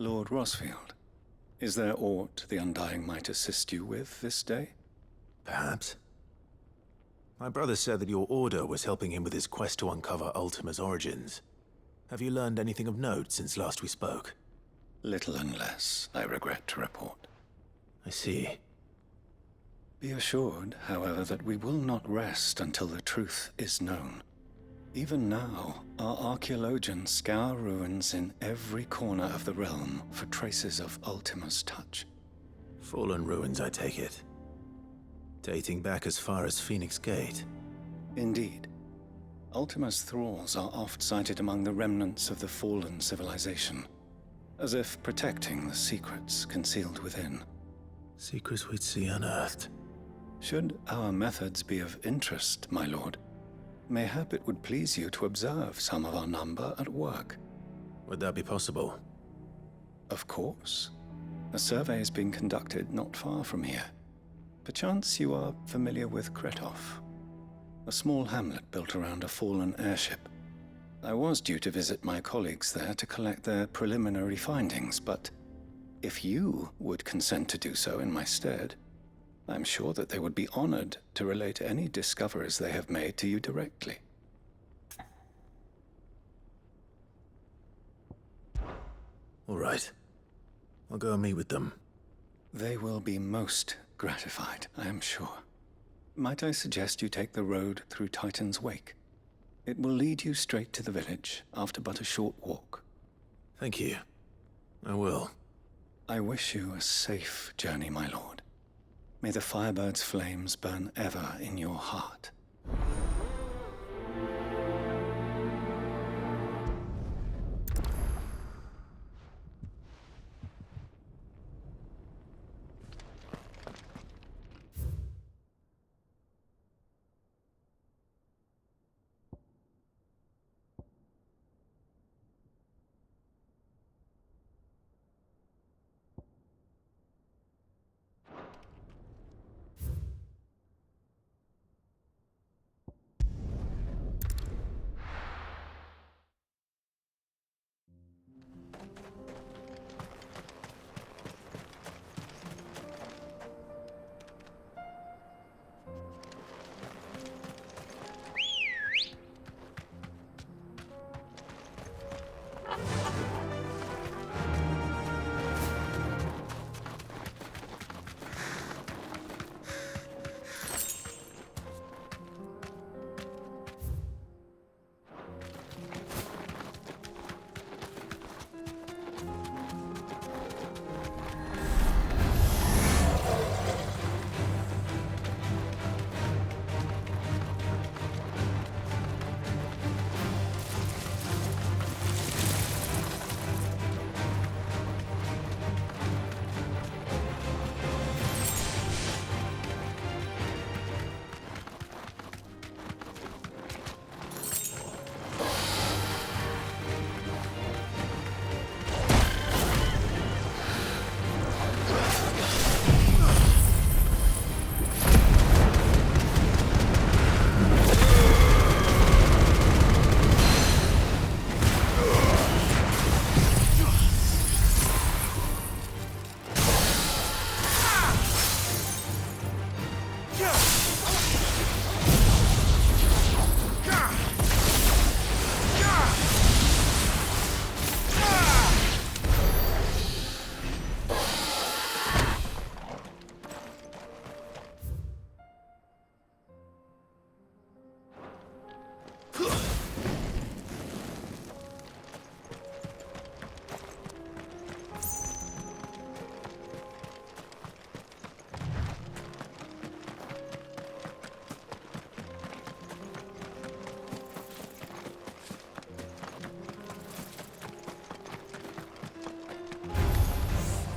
Lord Rosfield, is there aught the Undying might assist you with this day? Perhaps. My brother said that your order was helping him with his quest to uncover Ultima's origins. Have you learned anything of note since last we spoke? Little and less, I regret to report. I see. Be assured, however, that we will not rest until the truth is known. Even now, our archaeologians scour ruins in every corner of the realm for traces of Ultima's touch. Fallen ruins, I take it. Dating back as far as Phoenix Gate. Indeed. Ultima's thralls are oft sighted among the remnants of the fallen civilization, as if protecting the secrets concealed within. Secrets we'd see unearthed. Should our methods be of interest, my lord, mayhap it would please you to observe some of our number at work. Would that be possible? Of course. A survey is being conducted not far from here. Perchance you are familiar with Kretov, a small hamlet built around a fallen airship. I was due to visit my colleagues there to collect their preliminary findings, but if you would consent to do so in my stead, I'm sure that they would be honored to relate any discoveries they have made to you directly. All right. I'll go and meet with them. They will be most gratified, I am sure. Might I suggest you take the road through Titan's Wake? It will lead you straight to the village after but a short walk. Thank you. I will. I wish you a safe journey, my lord. May the Firebird's flames burn ever in your heart.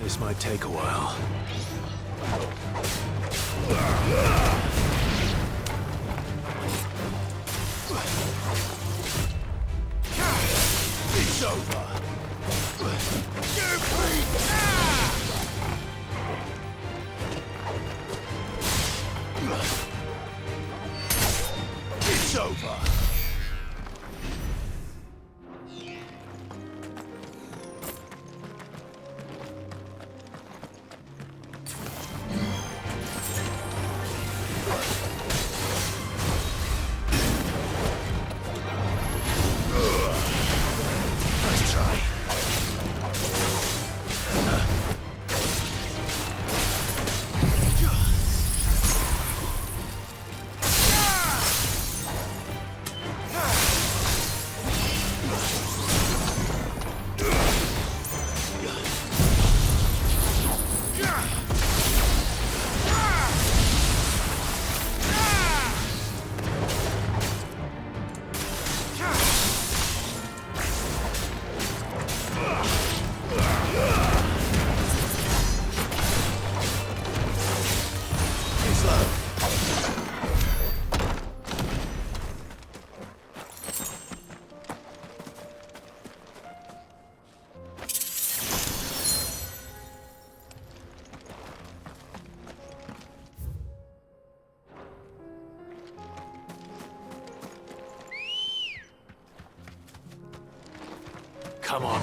This might take a while. It's over. It's over. come on.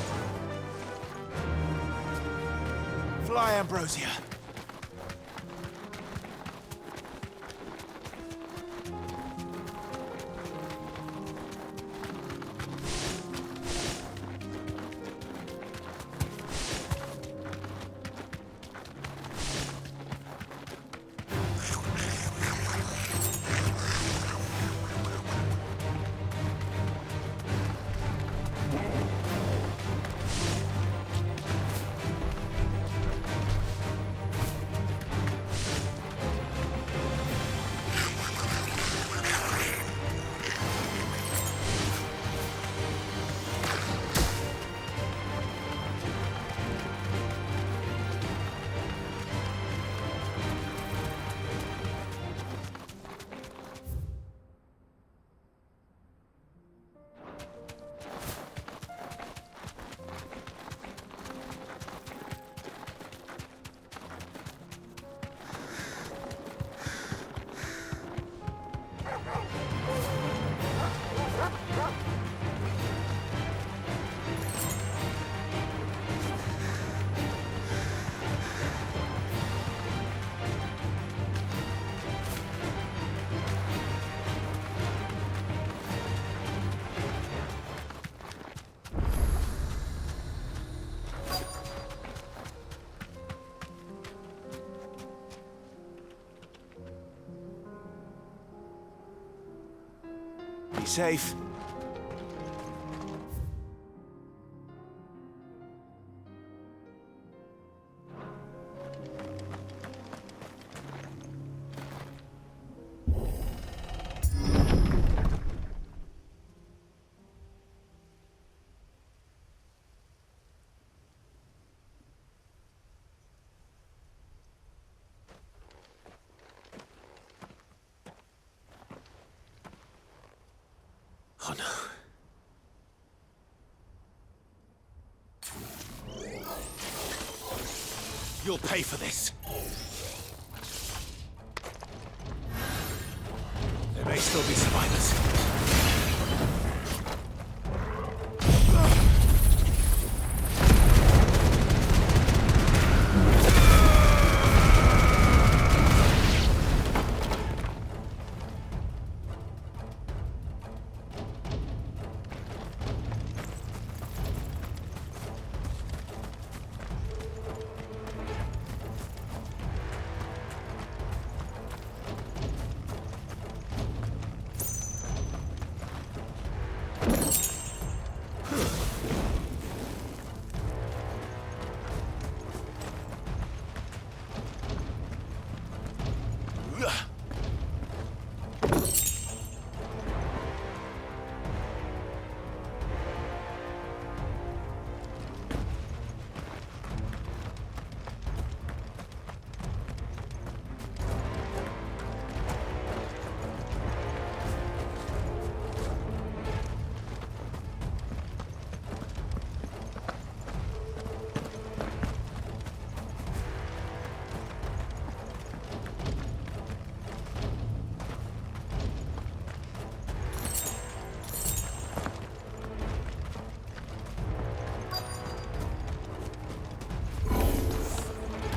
Fly, Ambrosia. Be safe. Oh no. You'll pay for this. There may still be survivors.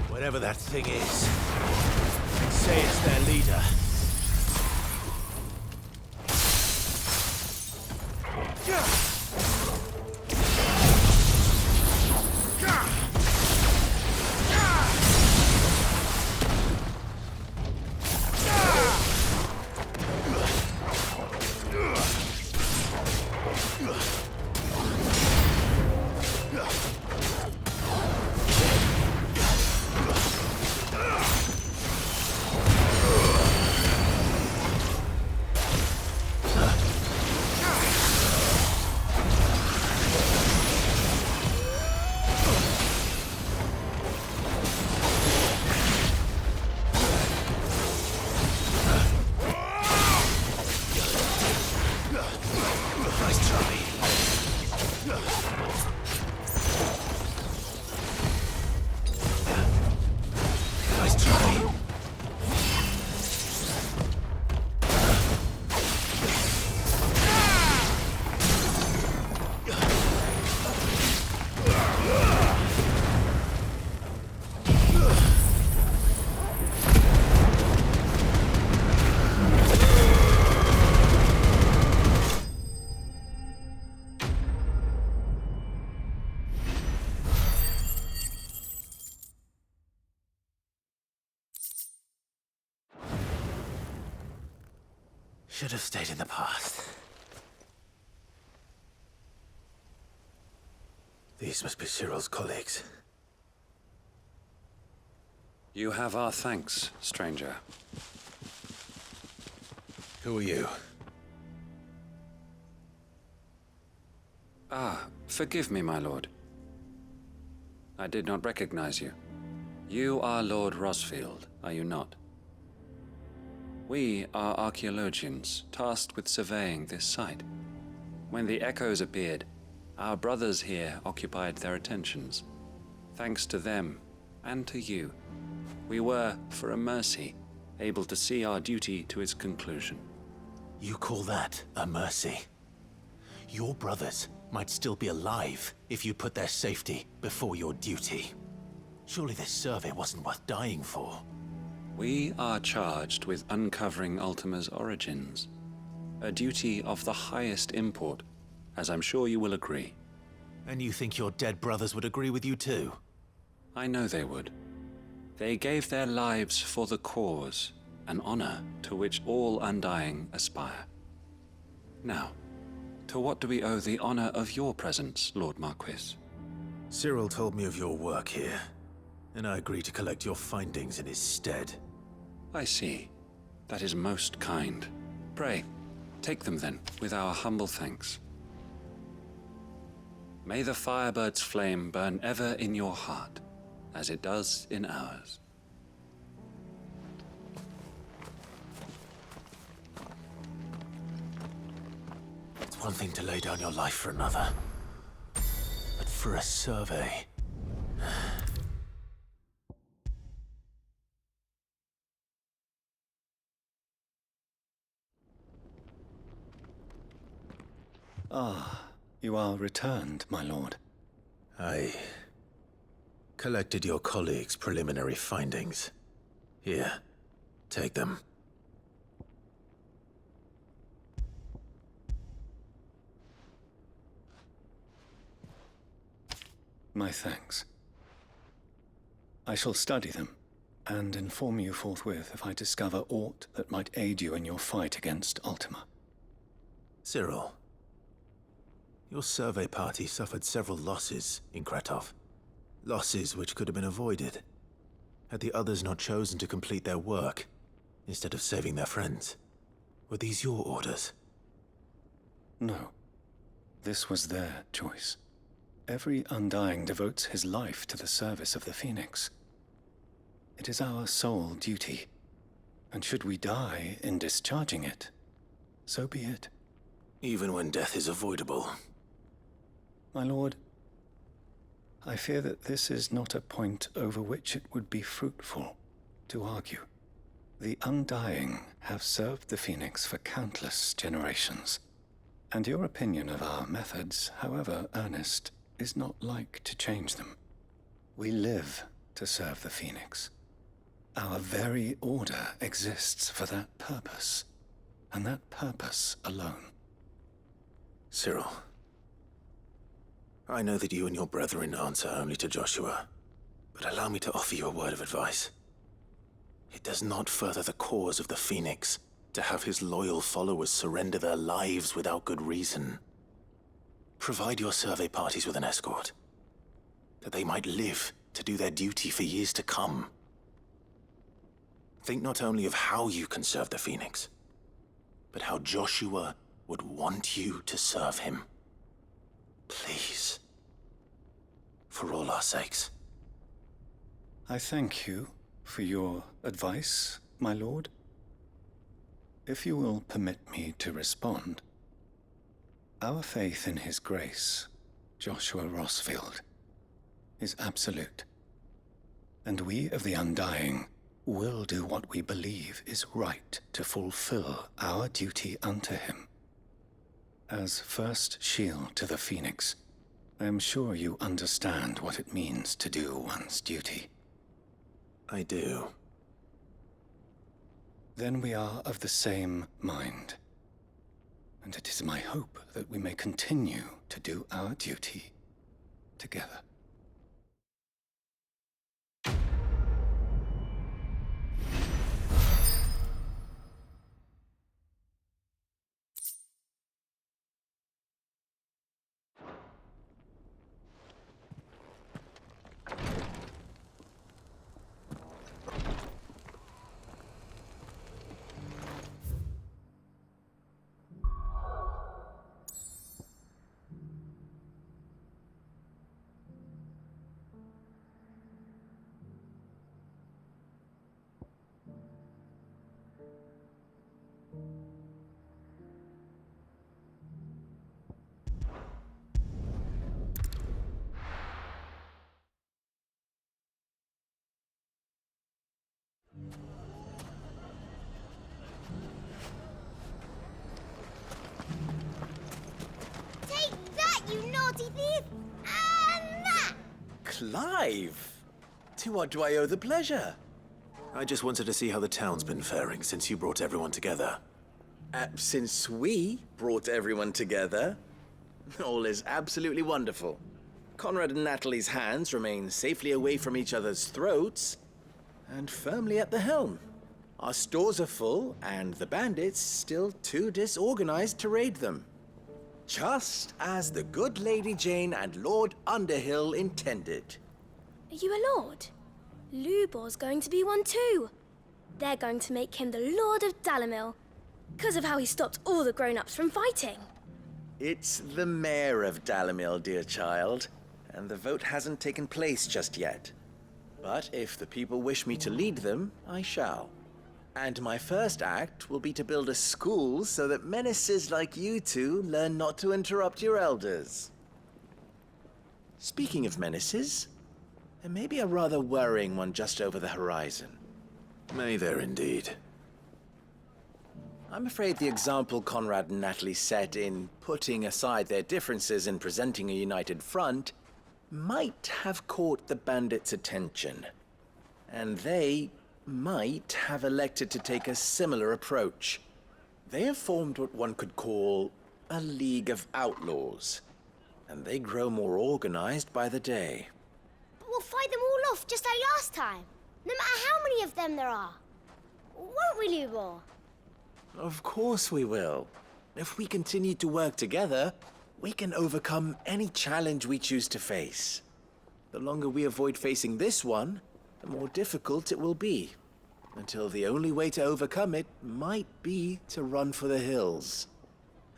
Whatever that thing is, say it's their leader. should have stayed in the past. These must be Cyril's colleagues. You have our thanks, stranger. Who are you? Ah, forgive me, my lord. I did not recognize you. You are Lord Rosfield, are you not? We are archaeologians, tasked with surveying this site. When the echoes appeared, our brothers here occupied their attentions. Thanks to them, and to you, we were, for a mercy, able to see our duty to its conclusion. You call that a mercy? Your brothers might still be alive if you put their safety before your duty. Surely this survey wasn't worth dying for. We are charged with uncovering Ultima's origins. A duty of the highest import, as I'm sure you will agree. And you think your dead brothers would agree with you too? I know they would. They gave their lives for the cause, an honor to which all Undying aspire. Now, to what do we owe the honor of your presence, Lord Marquis? Cyril told me of your work here, and I agreed to collect your findings in his stead. I see. That is most kind. Pray, take them then, with our humble thanks. May the Firebird's flame burn ever in your heart, as it does in ours. It's one thing to lay down your life for another, but for a survey... Ah, you are returned, my lord. I collected your colleagues' preliminary findings. Here, take them. My thanks. I shall study them, and inform you forthwith if I discover aught that might aid you in your fight against Ultima. Cyril, your survey party suffered several losses in Kretov. Losses which could have been avoided, had the others not chosen to complete their work, instead of saving their friends. Were these your orders? No. This was their choice. Every Undying devotes his life to the service of the Phoenix. It is our sole duty, and should we die in discharging it, so be it. Even when death is avoidable. My lord, I fear that this is not a point over which it would be fruitful to argue. The Undying have served the Phoenix for countless generations, and your opinion of our methods, however earnest, is not like to change them. We live to serve the Phoenix. Our very order exists for that purpose, and that purpose alone. Cyril, I know that you and your brethren answer only to Joshua, but allow me to offer you a word of advice. It does not further the cause of the Phoenix to have his loyal followers surrender their lives without good reason. Provide your survey parties with an escort, that they might live to do their duty for years to come. Think not only of how you can serve the Phoenix, but how Joshua would want you to serve him. Please. For all our sakes. I thank you for your advice, my lord. If you will permit me to respond, our faith in his grace, Joshua Rosfield, is absolute. And we of the Undying will do what we believe is right to fulfill our duty unto him. As first shield to the Phoenix, I am sure you understand what it means to do one's duty. I do. Then we are of the same mind. And it is my hope that we may continue to do our duty together. this, and that. Clive! To what do I owe the pleasure? I just wanted to see how the town's been faring since you brought everyone together. Since we brought everyone together, all is absolutely wonderful. Conrad and Natalie's hands remain safely away from each other's throats and firmly at the helm. Our stores are full, and the bandits still too disorganized to raid them. Just as the good Lady Jane and Lord Underhill intended. Are you a lord? Lubor's going to be one too. They're going to make him the Lord of Dalamil, because of how he stopped all the grown-ups from fighting. It's the mayor of Dalamil, dear child, and the vote hasn't taken place just yet. But if the people wish me to lead them, I shall. And my first act will be to build a school so that menaces like you two learn not to interrupt your elders. Speaking of menaces, there may be a rather worrying one just over the horizon. May there indeed. I'm afraid the example Conrad and Natalie set in putting aside their differences and presenting a united front might have caught the bandits' attention. And they might have elected to take a similar approach. They have formed what one could call a League of Outlaws, and they grow more organized by the day. But we'll fight them all off just like last time, no matter how many of them there are. Won't we, Lubor? Of course we will. If we continue to work together, we can overcome any challenge we choose to face. The longer we avoid facing this one, the more difficult it will be, until the only way to overcome it might be to run for the hills.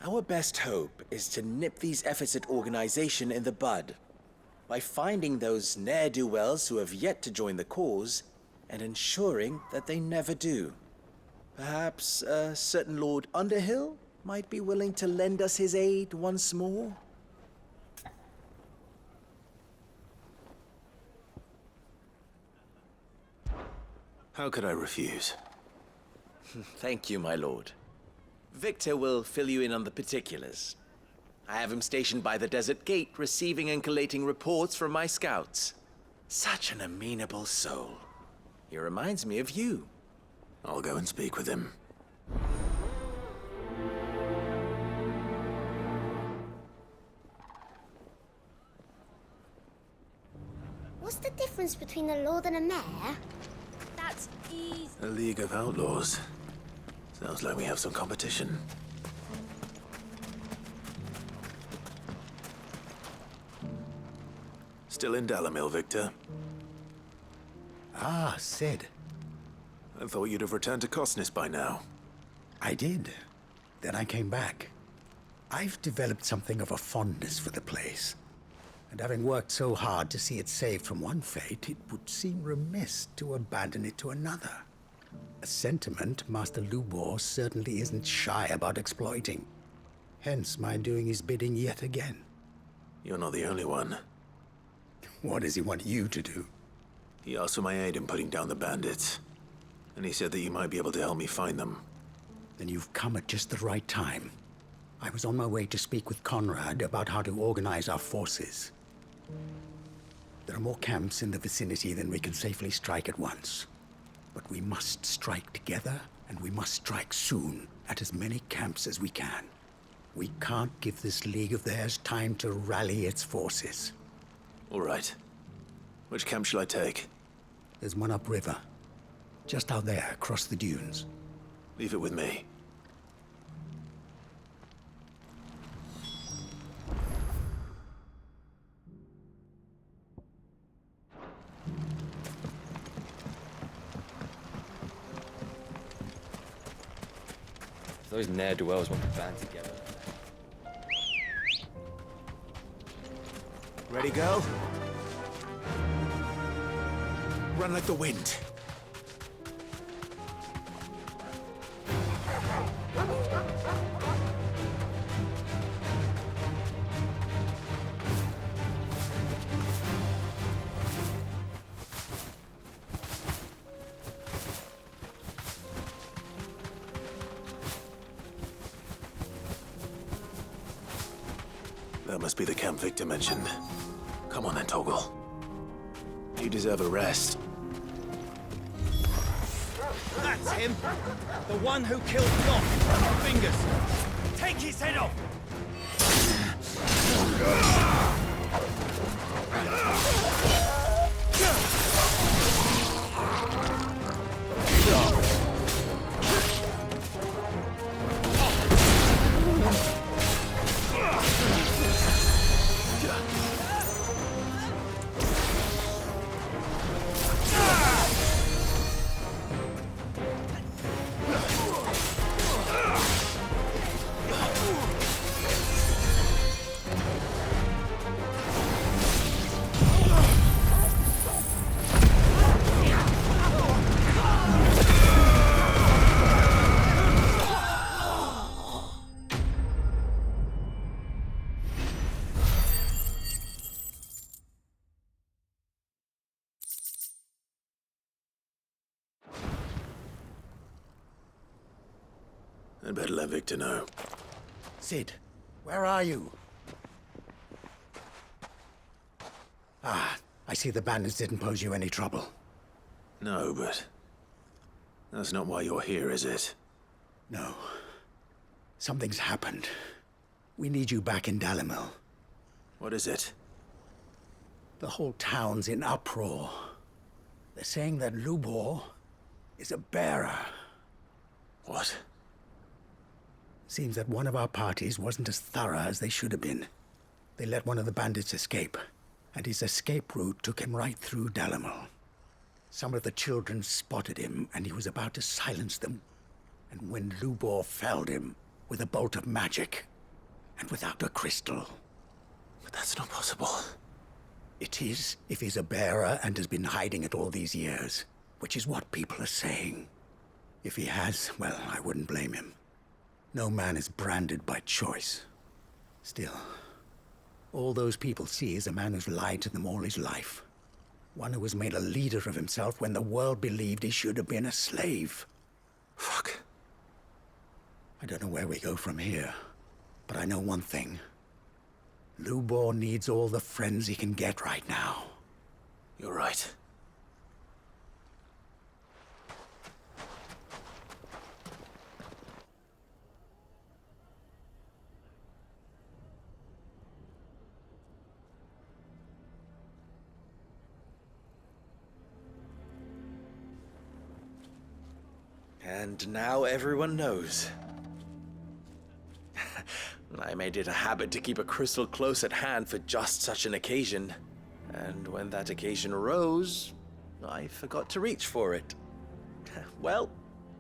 Our best hope is to nip these efforts at organization in the bud, by finding those ne'er-do-wells who have yet to join the cause, and ensuring that they never do. Perhaps a certain Lord Underhill might be willing to lend us his aid once more? How could I refuse? Thank you, my lord. Victor will fill you in on the particulars. I have him stationed by the desert gate, receiving and collating reports from my scouts. Such an amenable soul. He reminds me of you. I'll go and speak with him. What's the difference between a lord and a mayor? That's easy. A League of Outlaws. Sounds like we have some competition. Still in Dalamil, Victor? Ah, Sid. I thought you'd have returned to Cosnis by now. I did. Then I came back. I've developed something of a fondness for the place. And having worked so hard to see it saved from one fate, it would seem remiss to abandon it to another. A sentiment Master Lubor certainly isn't shy about exploiting. Hence my doing his bidding yet again. You're not the only one. What does he want you to do? He asked for my aid in putting down the bandits. And he said that you might be able to help me find them. Then you've come at just the right time. I was on my way to speak with Conrad about how to organize our forces. There are more camps in the vicinity than we can safely strike at once. But we must strike together, and we must strike soon at as many camps as we can. We can't give this league of theirs time to rally its forces. All right. Which camp shall I take? There's one upriver. Just out there, across the dunes. Leave it with me. Those ne'er-do-wells want to band together. Ready, go? Run like the wind. That must be the camp Victor mentioned. Come on then, Toggle. You deserve a rest. That's him! The one who killed Doc! Fingers! Take his head off! I'd better let Victor know. Sid, where are you? Ah, I see the bandits didn't pose you any trouble. No, but... that's not why you're here, is it? No. Something's happened. We need you back in Dalimil. What is it? The whole town's in uproar. They're saying that Lubor is a bearer. What? Seems that one of our parties wasn't as thorough as they should have been. They let one of the bandits escape, and his escape route took him right through Dalimil. Some of the children spotted him, and he was about to silence them. And when Lubor felled him with a bolt of magic, and without a crystal. But that's not possible. It is, if he's a bearer and has been hiding it all these years, which is what people are saying. If he has, well, I wouldn't blame him. No man is branded by choice. Still, all those people see is a man who's lied to them all his life. One who was made a leader of himself when the world believed he should have been a slave. Fuck. I don't know where we go from here, but I know one thing. Lubor needs all the friends he can get right now. You're right. And now everyone knows. I made it a habit to keep a crystal close at hand for just such an occasion. And when that occasion arose, I forgot to reach for it. Well,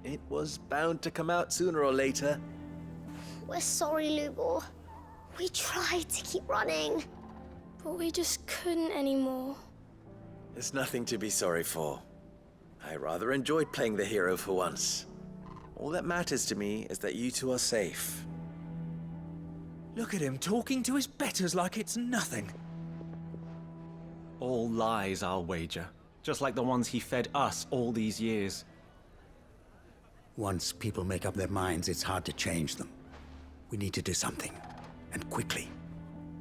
it was bound to come out sooner or later. We're sorry, Lubor. We tried to keep running. But we just couldn't anymore. There's nothing to be sorry for. I rather enjoyed playing the hero for once. All that matters to me is that you two are safe. Look at him talking to his betters like it's nothing. All lies, I'll wager. Just like the ones he fed us all these years. Once people make up their minds, it's hard to change them. We need to do something, and quickly.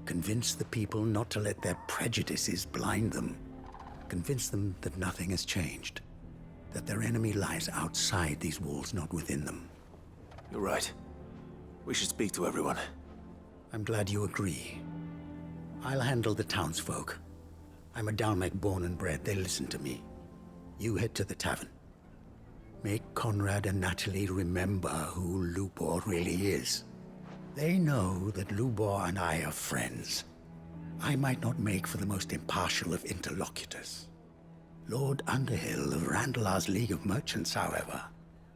Convince the people not to let their prejudices blind them. Convince them that nothing has changed. That their enemy lies outside these walls, not within them. You're right. We should speak to everyone. I'm glad you agree. I'll handle the townsfolk. I'm a Dalmek born and bred. They listen to me. You head to the tavern. Make Conrad and Natalie remember who Lubor really is. They know that Lubor and I are friends. I might not make for the most impartial of interlocutors. Lord Underhill of Randalar's League of Merchants, however,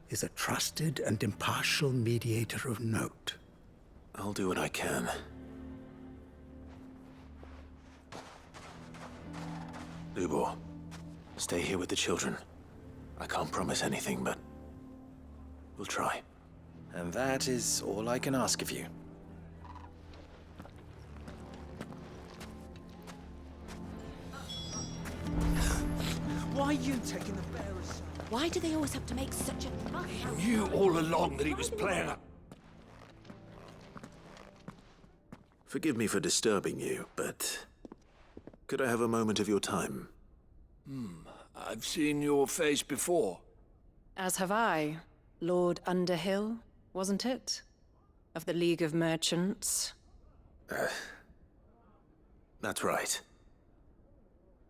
is a trusted and impartial mediator of note. I'll do what I can. Lubor, stay here with the children. I can't promise anything, but we'll try. And that is all I can ask of you. Why are you taking the bearer's side? Why do they always have to make such a fuss? Knew all along that he was playing up. Forgive me for disturbing you, but could I have a moment of your time? I've seen your face before. As have I. Lord Underhill, wasn't it? Of the League of Merchants. That's right.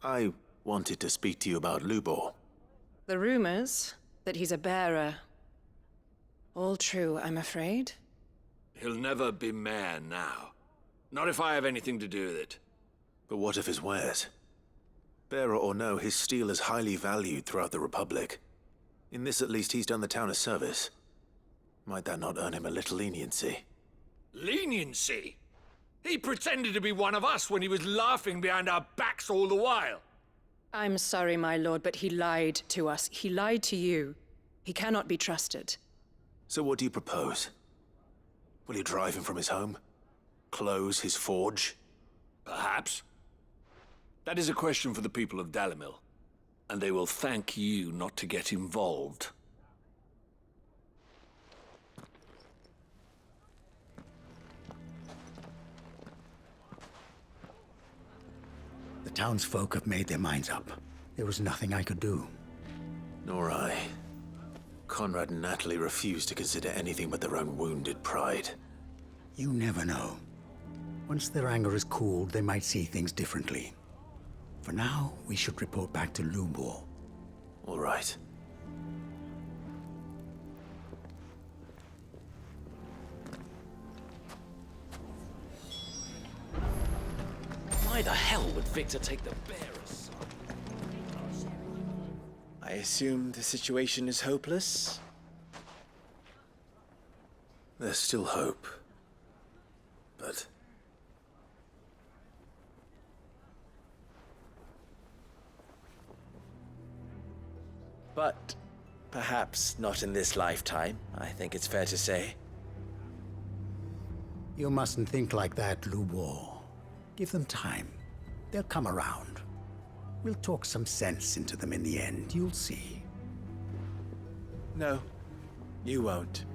I wanted to speak to you about Lubor. The rumors that he's a bearer. All true, I'm afraid. He'll never be mayor now. Not if I have anything to do with it. But what of his wares? Bearer or no, his steel is highly valued throughout the Republic. In this at least, he's done the town a service. Might that not earn him a little leniency? Leniency? He pretended to be one of us when he was laughing behind our backs all the while. I'm sorry, my lord, but he lied to us. He lied to you. He cannot be trusted. So what do you propose? Will you drive him from his home? Close his forge? Perhaps. That is a question for the people of Dalimil, and they will thank you not to get involved. The townsfolk have made their minds up. There was nothing I could do. Nor I. Conrad and Natalie refused to consider anything but their own wounded pride. You never know. Once their anger is cooled, they might see things differently. For now, we should report back to Lubor. All right. Why the hell would Victor take the bearers? I assume the situation is hopeless? There's still hope. But... But perhaps not in this lifetime, I think it's fair to say. You mustn't think like that, Lubor. Give them time. They'll come around. We'll talk some sense into them in the end, you'll see. No, you won't.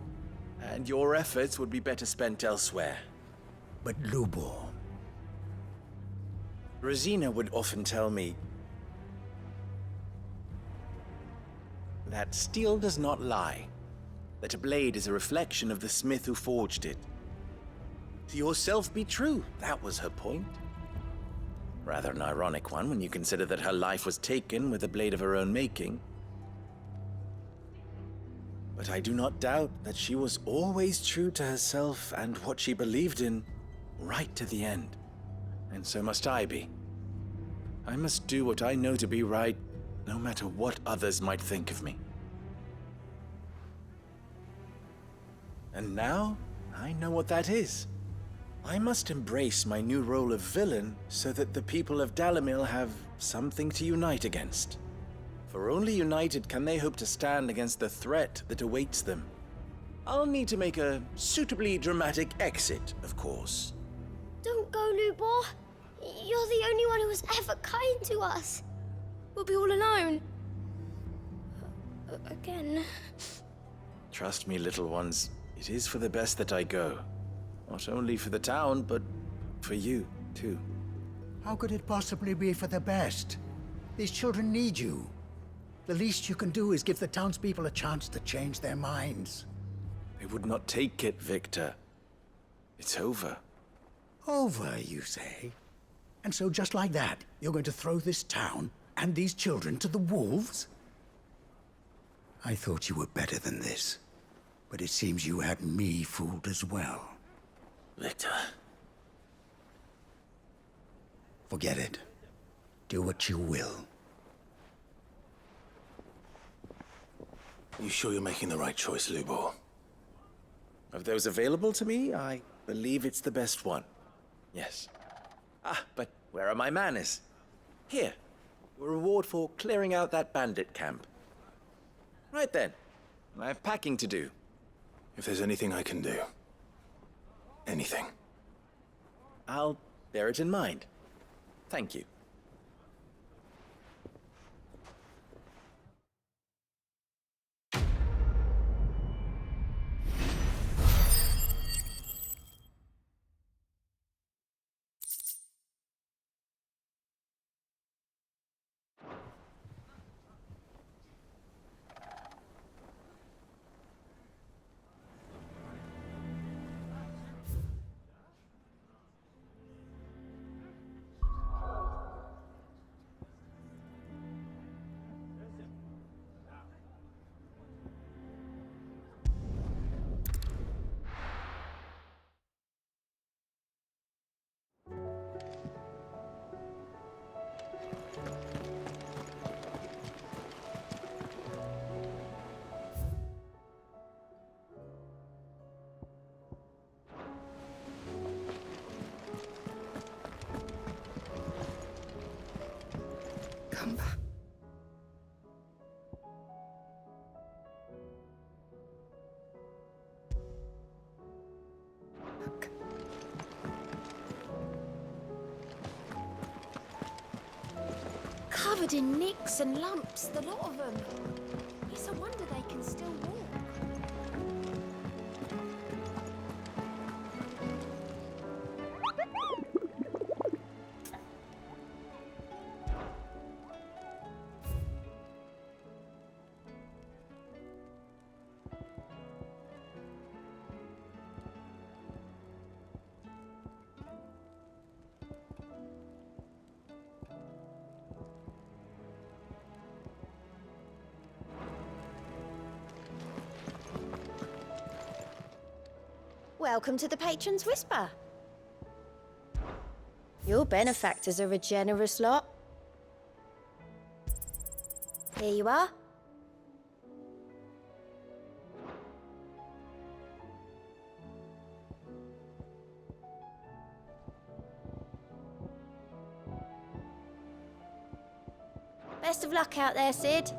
And your efforts would be better spent elsewhere. But Lubor... Rosina would often tell me that steel does not lie, that a blade is a reflection of the smith who forged it. To yourself be true, that was her point. Rather an ironic one when you consider that her life was taken with a blade of her own making. But I do not doubt that she was always true to herself and what she believed in, right to the end. And so must I be. I must do what I know to be right, no matter what others might think of me. And now, I know what that is. I must embrace my new role of villain so that the people of Dalimil have something to unite against. For only united can they hope to stand against the threat that awaits them. I'll need to make a suitably dramatic exit, of course. Don't go, Lubor. You're the only one who was ever kind to us. We'll be all alone. Again. Trust me, little ones, it is for the best that I go. Not only for the town, but for you, too. How could it possibly be for the best? These children need you. The least you can do is give the townspeople a chance to change their minds. They would not take it, Victor. It's over. Over, you say? And so just like that, you're going to throw this town and these children to the wolves? I thought you were better than this. But it seems you had me fooled as well. Victor. Forget it. Do what you will. You sure you're making the right choice, Lubor? Of those available to me, I believe it's the best one. Yes. Ah, but where are my manners? Here. A reward for clearing out that bandit camp. Right then. I have packing to do. If there's anything I can do. Anything. I'll bear it in mind. Thank you. covered in nicks and lumps, the lot of them. It's a wonder they can still walk. Welcome to the Patron's Whisper. Your benefactors are a generous lot. Here you are. Best of luck out there, Sid.